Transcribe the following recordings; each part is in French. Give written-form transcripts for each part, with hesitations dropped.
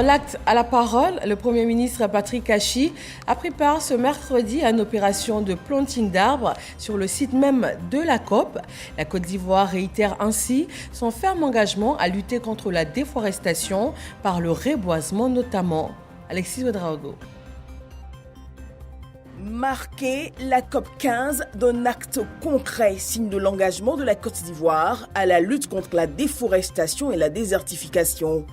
l'acte à la parole, le Premier ministre Patrick Achi a pris part ce mercredi à une opération de planting d'arbres sur le site même de la COP. La Côte d'Ivoire réitère ainsi son ferme engagement à lutter contre la déforestation par le reboisement notamment. Alexis Ouedraogo. Marquer la COP15 d'un acte concret, signe de l'engagement de la Côte d'Ivoire à la lutte contre la déforestation et la désertification.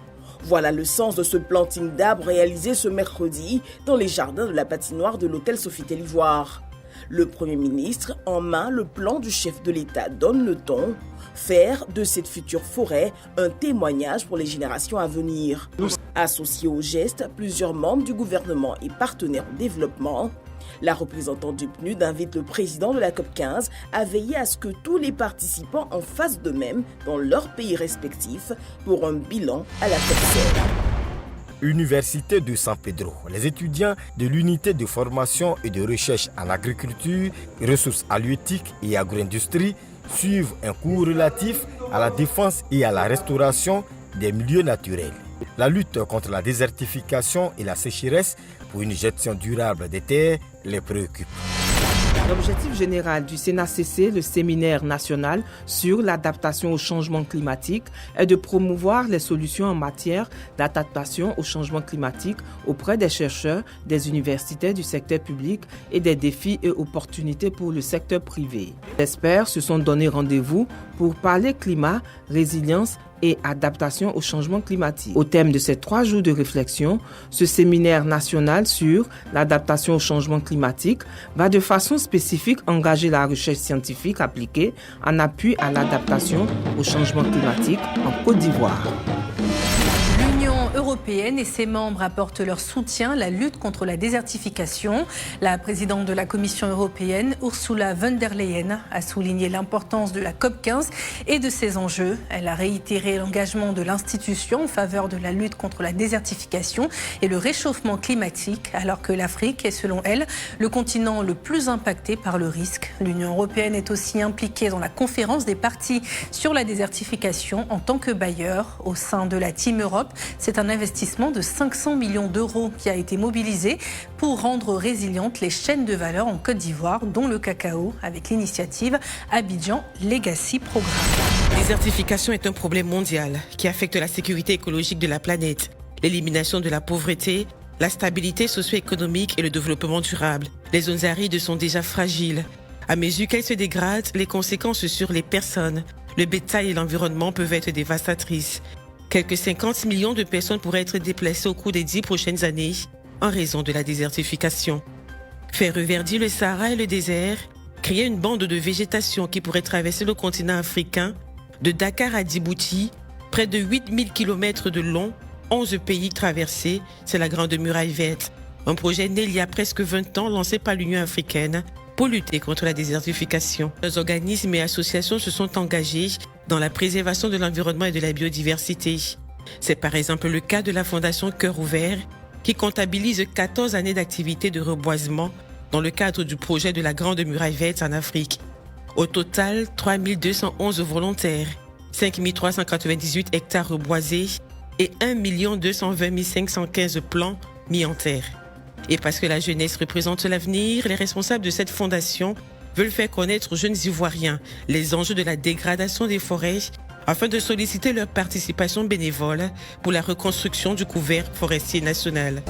Voilà le sens de ce planting d'arbres réalisé ce mercredi dans les jardins de la patinoire de l'hôtel Sofitel Ivoire. Le Premier ministre, en main le plan du chef de l'État, donne le ton, faire de cette future forêt un témoignage pour les générations à venir. Associés au geste, plusieurs membres du gouvernement et partenaires au développement. La représentante du PNUD invite le président de la COP15 à veiller à ce que tous les participants en fassent de même dans leurs pays respectifs pour un bilan à la COP16. Université de San Pedro. Les étudiants de l'unité de formation et de recherche en agriculture, ressources halieutiques et agro-industrie suivent un cours relatif à la défense et à la restauration des milieux naturels. La lutte contre la désertification et la sécheresse pour une gestion durable des terres les préoccupe. L'objectif général du CNACC, le séminaire national sur l'adaptation au changement climatique, est de promouvoir les solutions en matière d'adaptation au changement climatique auprès des chercheurs, des universités du secteur public et des défis et opportunités pour le secteur privé. Les experts se sont donné rendez-vous pour parler climat, résilience et adaptation au changement climatique. Au thème de ces 3 jours de réflexion, ce séminaire national sur l'adaptation au changement climatique va de façon spécifique engager la recherche scientifique appliquée en appui à l'adaptation au changement climatique en Côte d'Ivoire. L'Union européenne et ses membres apportent leur soutien à la lutte contre la désertification. La présidente de la Commission européenne, Ursula von der Leyen, a souligné l'importance de la COP15 et de ses enjeux. Elle a réitéré l'engagement de l'institution en faveur de la lutte contre la désertification et le réchauffement climatique, alors que l'Afrique est, selon elle, le continent le plus impacté par le risque. L'Union européenne est aussi impliquée dans la conférence des parties sur la désertification en tant que bailleur au sein de la Team Europe. C'est un investissement de 500 millions d'euros qui a été mobilisé pour rendre résilientes les chaînes de valeur en Côte d'Ivoire, dont le cacao, avec l'initiative Abidjan Legacy Programme. La désertification est un problème mondial qui affecte la sécurité écologique de la planète, l'élimination de la pauvreté, la stabilité socio-économique et le développement durable. Les zones arides sont déjà fragiles. À mesure qu'elles se dégradent, les conséquences sur les personnes, le bétail et l'environnement peuvent être dévastatrices. Quelques 50 millions de personnes pourraient être déplacées au cours des 10 prochaines années en raison de la désertification. Faire reverdir le Sahara et le désert, créer une bande de végétation qui pourrait traverser le continent africain, de Dakar à Djibouti, près de 8000 km de long, 11 pays traversés, c'est la Grande Muraille Verte. Un projet né il y a presque 20 ans lancé par l'Union africaine pour lutter contre la désertification. Les organismes et associations se sont engagés dans la préservation de l'environnement et de la biodiversité. C'est par exemple le cas de la Fondation Cœur Ouvert qui comptabilise 14 années d'activité de reboisement dans le cadre du projet de la Grande Muraille Verte en Afrique. Au total, 3211 volontaires, 5398 hectares reboisés et 1 220 515 plants mis en terre. Et parce que la jeunesse représente l'avenir, les responsables de cette fondation veulent faire connaître aux jeunes Ivoiriens les enjeux de la dégradation des forêts afin de solliciter leur participation bénévole pour la reconstruction du couvert forestier national.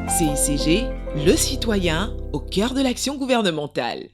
CICG, le citoyen au cœur de l'action gouvernementale.